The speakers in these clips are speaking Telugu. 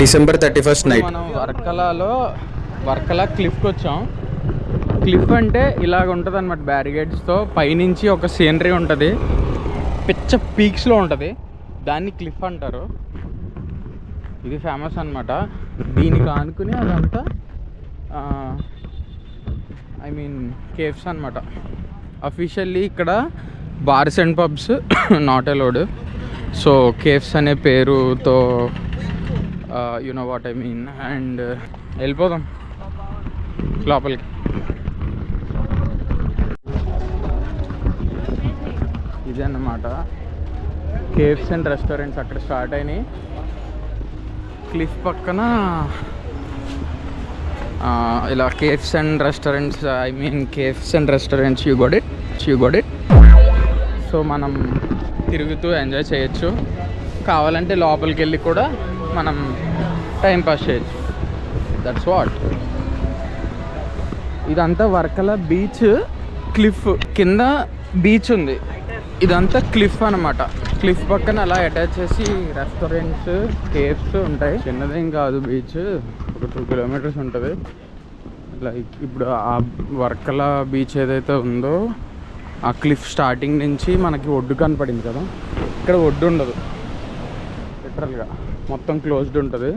December 31st night. మనం వర్కలా క్లిఫ్కి వచ్చాం. క్లిఫ్ అంటే ఇలాగ ఉంటుంది అనమాట, బ్యారిగేడ్స్తో. పైనుంచి ఒక సీనరీ ఉంటుంది, పిచ్చ పీక్స్లో ఉంటుంది, దాన్ని క్లిఫ్ అంటారు. ఇది ఫేమస్ అనమాట. దీనికి ఆనుకుని అదంతా ఐ మీన్ కేవ్స్ అనమాట. అఫీషియల్లీ ఇక్కడ bars and pubs not allowed. So caves అనే పేరుతో you know what I mean. And వెళ్ళిపోదాం లోపలికి. ఇదే అన్నమాట కేవ్స్ అండ్ రెస్టారెంట్స్ అక్కడ స్టార్ట్ అయినాయి. క్లిఫ్ పక్కన ఇలా caves and restaurants, I mean caves and restaurants, you got it. So మనం తిరుగుతూ ఎంజాయ్ చేయొచ్చు. కావాలంటే లోపలికి వెళ్ళి కూడా మనం టైం పాస్ చేయొచ్చు. That's what. ఇదంతా వర్కల బీచ్, క్లిఫ్ కింద బీచ్ ఉంది. ఇదంతా క్లిఫ్ అనమాట. క్లిఫ్ పక్కన అలా అటాచ్ చేసి రెస్టారెంట్స్, కేవ్స్ ఉంటాయి. చిన్నదేం కాదు బీచ్, ఒక 2 kilometers ఉంటుంది. లైక్ ఇప్పుడు ఆ వర్కల బీచ్ ఏదైతే ఉందో ఆ క్లిఫ్ స్టార్టింగ్ నుంచి మనకి ఒడ్డు కనపడింది కదా, ఇక్కడ ఒడ్డు ఉండదు లిటరల్గా, మొత్తం క్లోజ్డ్ ఉంటుంది.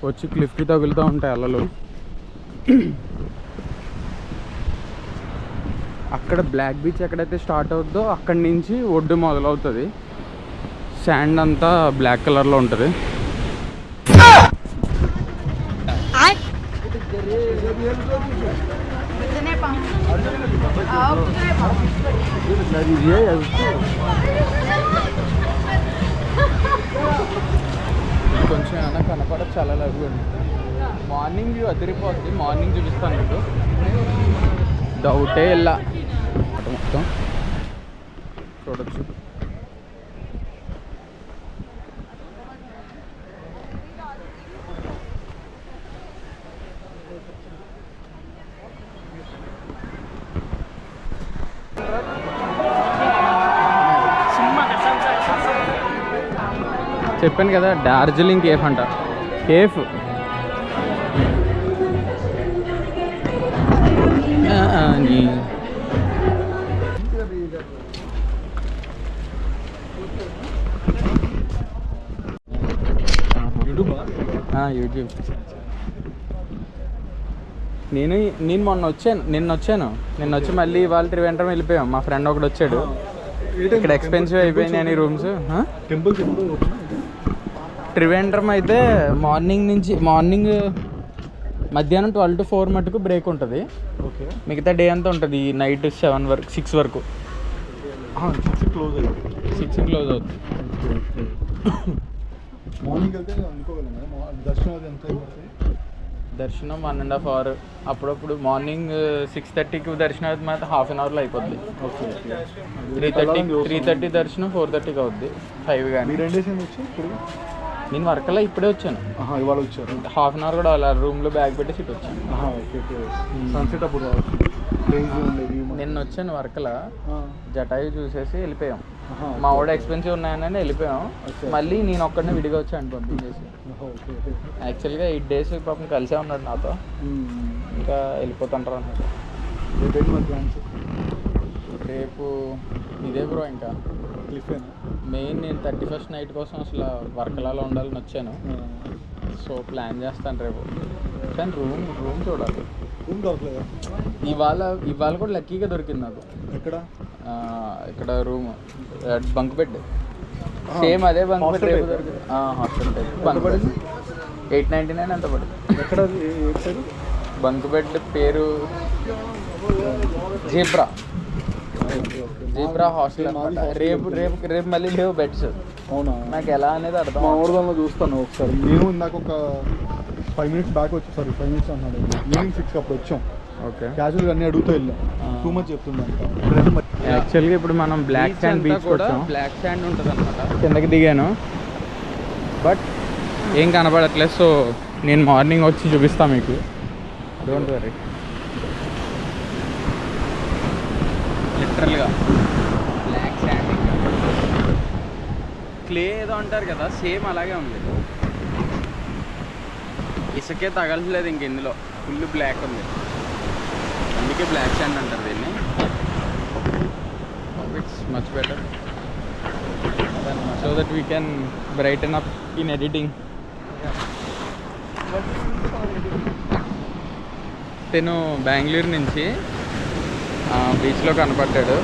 వచ్చి క్లిఫ్కి తగులుతూ ఉంటాయి అలలు. అక్కడ బ్లాక్ బీచ్ ఎక్కడైతే స్టార్ట్ అవుతుందో అక్కడి నుంచి ఒడ్డు మొదలవుతుంది. శాండ్ అంతా బ్లాక్ కలర్లో ఉంటుంది. కొంచెం ఏమైనా కనపడదు, చాలా లవ్. మార్నింగ్ వ్యూ అదిరిపోతుంది. మార్నింగ్ చూపిస్తాను మీకు. డౌటే ఇలా మొత్తం చూడొచ్చు. చెప్పాను కదా, డార్జిలింగ్ కేఫ్ అంట. Cafe YouTube. నేను నిన్న వచ్చి మళ్ళీ ఇవాళ త్రివేంద్రం వెళ్ళిపోయాం. మా ఫ్రెండ్ ఒకడు వచ్చాడు. ఇక్కడ ఎక్స్పెన్సివ్ అయిపోయినాయి అని రూమ్స్. త్రివేంద్రం అయితే మార్నింగ్ మధ్యాహ్నం 12 to 4 మటుకు బ్రేక్ ఉంటుంది. మిగతా డే అంతా ఉంటుంది. నైట్ 7 వరకు, 6 వరకు. 6 క్లోజ్ అవుతుంది. దర్శనం 1.5 hours. అప్పుడప్పుడు మార్నింగ్ 6:30కి దర్శనం అవుతుంది, మాత్రం ½ an hourలో అయిపోద్ది. 3:30 దర్శనం, 4:30కి అవుద్ది. 5 కానీ. నేను వర్కలా ఇప్పుడే వచ్చాను. ఇవాళ వచ్చారు. ½ an hour కూడా అలా రూమ్లో బ్యాగ్ పెట్టేసి ఇటు వచ్చాను. సన్సెట్ అప్పుడు నిన్న వచ్చాను వర్కలా, జటాయు చూసేసి వెళ్ళిపోయాం. మా వాడు ఎక్స్పెన్సివ్ ఉన్నాయని వెళ్ళిపోయాం. మళ్ళీ నేను ఒక్కడనే విడిగా వచ్చాను పంపించేసి. యాక్చువల్గా 8 days పాపం కలిసే ఉన్నాడు నాతో. ఇంకా వెళ్ళిపోతుంటారు అన్నమాట. రేపు ఇదే బ్రో. ఇంకా మెయిన్ నేను 31st నైట్ కోసం అసలు వర్కలాలో ఉండాలని వచ్చాను. సో ప్లాన్ చేస్తాను రేపు. కానీ రూమ్ చూడాలి. రూమ్ దొరకలేదు ఇవాళ కూడా లక్కీగా దొరికింది నాకు. ఇక్కడ రూమ్ బంక్ బెడ్, సేమ్ అదే బంక్ బెడ్ రేపు దొరికింది. హాస్టల్ టైప్ బంక్ బెడ్ 899 అంత పడింది. ఎక్కడ బంక్ బెడ్ పేరు జీబ్రా హాస్టల్ అనమాట. రేపు మళ్ళీ లేవు బెడ్స్. అవునా? నాకు ఎలా అనేది అర్థం. మా ఊరిలో చూస్తాను ఒకసారి. నేను నాకు ఒక 5 minutes బ్యాక్ వచ్చి, సారీ 5 minutes అన్నాడు. ఈవినింగ్ 6 అప్పుడు వచ్చాం. ఓకే, క్యాజువల్గా అన్నీ అడుగుతూ వెళ్ళాం. టూ మచ్ చెప్తున్నాను. యాక్చువల్గా ఇప్పుడు మనం బ్లాక్ శాండ్ బీచ్ కూడా బ్లాక్ శాండ్ ఉంటుంది అనమాట. కిందకి దిగాను, బట్ ఏం కనపడట్లేదు. సో నేను మార్నింగ్ వచ్చి చూపిస్తాను మీకు. Don't worry. లిటరల్గా బ్లాక్ శాండ్. క్లే ఏదో అంటారు కదా, సేమ్ అలాగే ఉంది. ఇసుకే తగలట్లేదు ఇంక ఇందులో, ఫుల్ బ్లాక్ ఉంది. అందుకే బ్లాక్ శాండ్ అంటారు దీన్ని. It's much better so that we can brighten up in editing. నేను బెంగళూరు నుంచి బీచ్లో కనపడ్డాడు.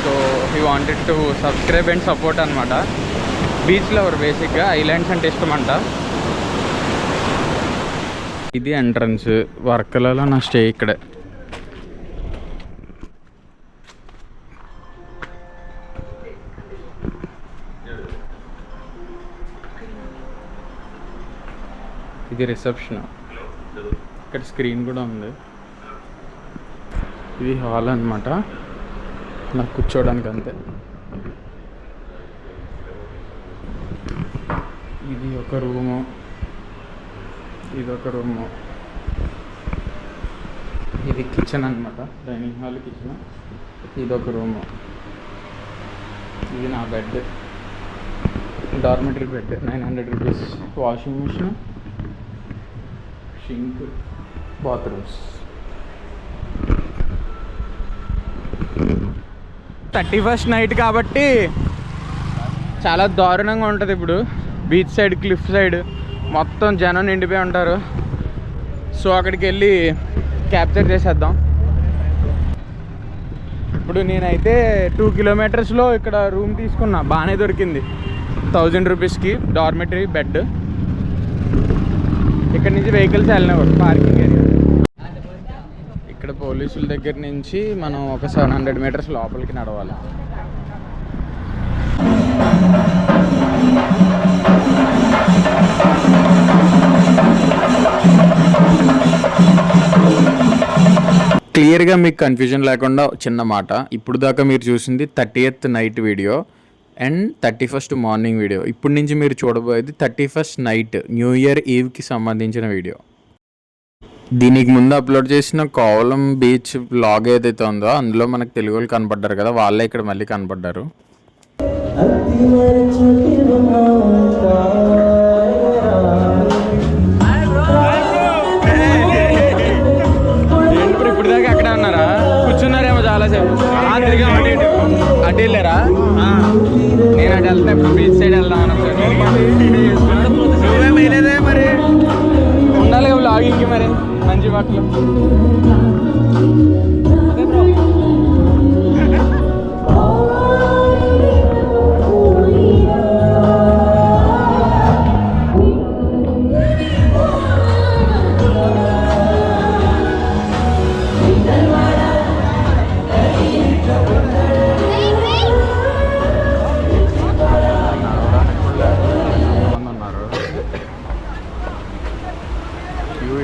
So he wanted to subscribe and support అనమాట. బీచ్ లవర్ బేసిక్గా, ఐలాండ్స్ అంటే ఇష్టం అంట. ఇది ఎంట్రన్స్. వర్కలలో నా స్టే ఇక్కడే. ఇది రిసెప్షన్. ఇక్కడ స్క్రీన్ కూడా ఉంది. ఇది హాల్ అనమాట, నాకు కూర్చోడానికి అంతే. ఇది ఒక రూము, ఇదొక రూము. ఇది కిచెన్ అనమాట, డైనింగ్ హాల్ కిచెన్. ఇదొక రూము. ఇది నా bed, dormitory bed, 900 rupees. Washing machine, sink, bathrooms. 31st night కాబట్టి చాలా దారుణంగా ఉంటుంది. ఇప్పుడు బీచ్ సైడ్, క్లిఫ్ సైడ్ మొత్తం జనం నిండిపోయి ఉంటారు. సో అక్కడికి వెళ్ళి క్యాప్చర్ చేసేద్దాం. ఇప్పుడు నేనైతే 2 కిలోమీటర్స్లో ఇక్కడ రూమ్ తీసుకున్నా, బాగానే దొరికింది. 1000 రూపీస్కి డార్మెటరీ బెడ్. ఇక్కడ నుంచి వెహికల్స్ వెళ్ళినవారు, పార్కింగ్ ఏరియా. ఇక్కడ పోలీసుల దగ్గర నుంచి మనం ఒక 700 మీటర్స్ లోపలికి నడవాలి. క్లియర్గా మీకు కన్ఫ్యూజన్ లేకుండా చిన్న మాట, ఇప్పుడు దాకా మీరు చూసింది 30th night video and 31st morning video. ఇప్పటి నుంచి మీరు చూడబోయేది 31st నైట్, న్యూ ఇయర్ ఈవ్కి సంబంధించిన వీడియో. దీనికి ముందు అప్లోడ్ చేసిన కోవలం బీచ్ వ్లాగ్ ఏదైతే ఉందో అందులో మనకు తెలుగు వాళ్ళు కనపడ్డారు కదా, వాళ్ళే ఇక్కడ మళ్ళీ కనపడ్డారు. ఇప్పుడు దాకా అక్కడే ఉన్నారా? కూర్చున్నారేమో చాలాసేపు. అటు వెళ్ళారా? నేను అటు వెళ్తే ఇప్పుడు బీచ్ సైడ్ వెళ్దాం అనుకుంటున్నాను. మరి ఉండాలి కదా వ్లాగింగ్కి, మరి మంచి వాటిలో.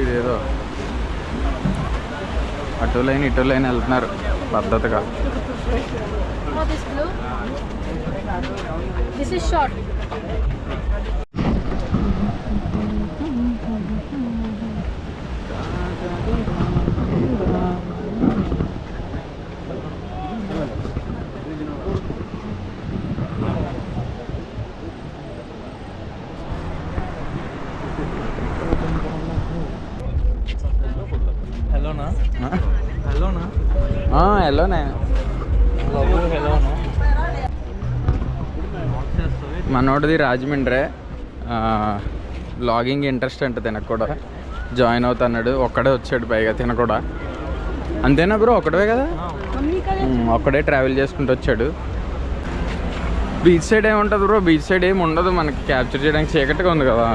ఇదేదో అటు లైన్ ఇటు లైన్ వెళ్తున్నారు పద్ధతిగా. హలోనే మనోడిది రాజమండ్రి. బ్లాగింగ్ ఇంట్రెస్ట్ అంటే తినకు కూడా జాయిన్ అవుతున్నాడు. ఒక్కడే వచ్చాడు పైగా తిన కూడా. అంతేనా బ్రో? ఒక్కడే కదా, ఒక్కడే ట్రావెల్ చేసుకుంటూ వచ్చాడు. బీచ్ సైడ్ ఏముంటుంది బ్రో? బీచ్ సైడ్ ఏమి ఉండదు మనకి క్యాప్చర్ చేయడానికి, చీకటిగా ఉంది కదా.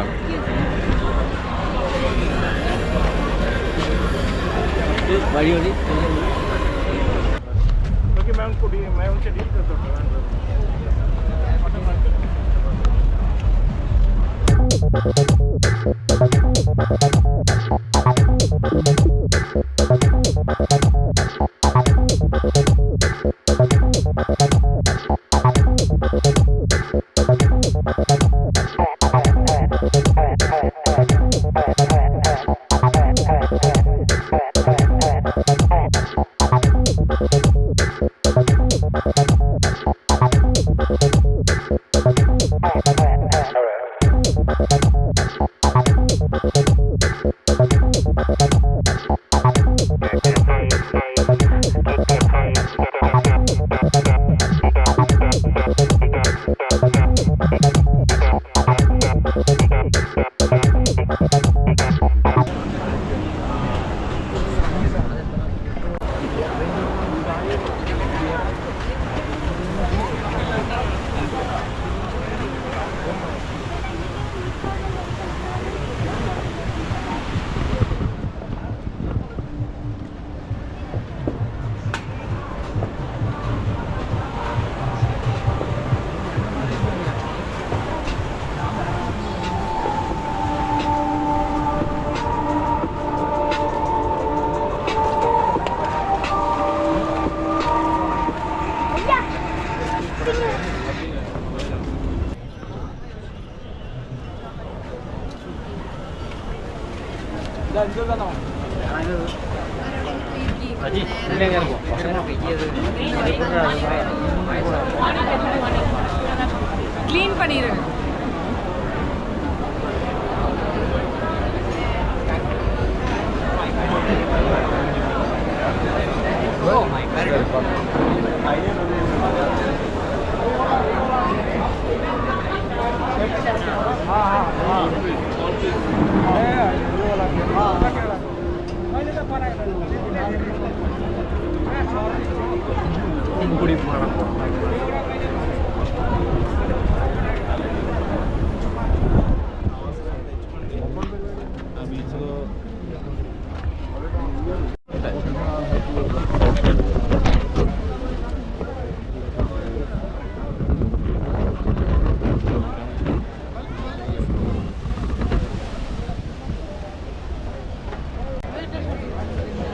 क्लीन पनीर है।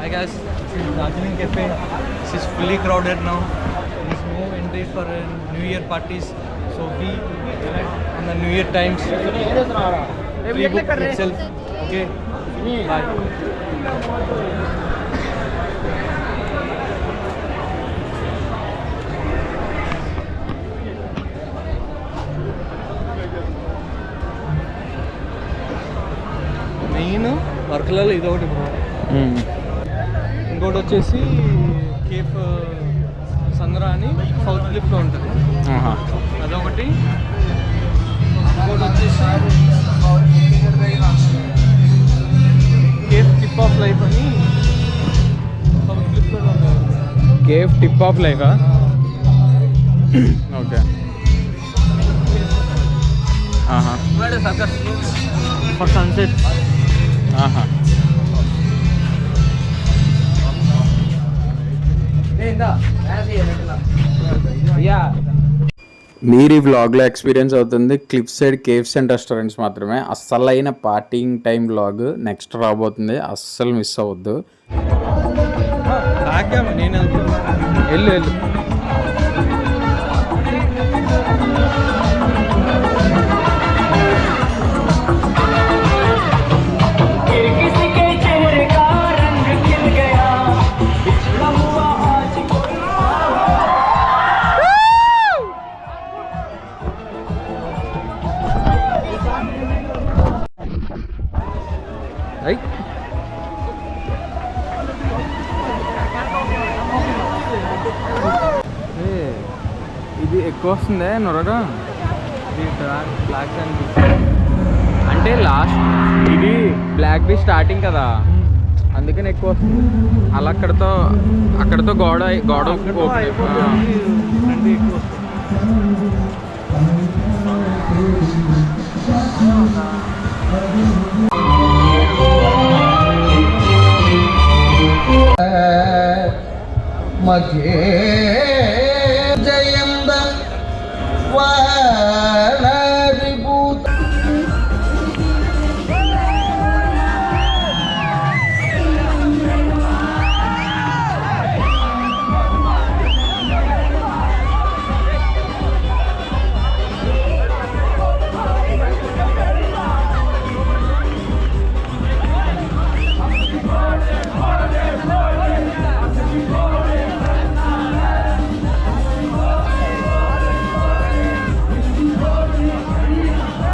Hi guys, this is Darjeeling Cafe. This is fully crowded now. There is no entry for New Year parties. So we on the New Year times pre-book itself. Okay, bye. Main వర్క్లలో ఇది ఒకటి బ్రో. ఇంకోటి వచ్చేసి కేఫ్ సంద్రా అని సౌత్ లిఫ్ట్లో ఉంటుంది, అదొకటి. ఇంకోటి వచ్చేసి కేఫ్ టిప్ ఆఫ్ లైఫ్ అని సౌత్ లిఫ్ట్లో ఉంటుంది. కేఫ్ టిప్ ఆఫ్ లైఫా? ఓకే. Circus for sunset. మీరు ఈ వ్లాగ్లో ఎక్స్పీరియన్స్ అవుతుంది cliff side caves and restaurants మాత్రమే. అస్సలైన పార్టీయింగ్ టైం వ్లాగ్ నెక్స్ట్ రాబోతుంది, అస్సలు మిస్ అవ్వద్దు. నేను వెళ్ళు వెళ్ళు. ఇది ఎక్కువ వస్తుందే నొరగా. ఇది బ్లాక్ అండ్ అంటే లాస్ట్ ఇది బ్లాక్ బీ స్టార్టింగ్ కదా, అందుకని ఎక్కువ వస్తుంది. అలా అక్కడతో గోడ मगे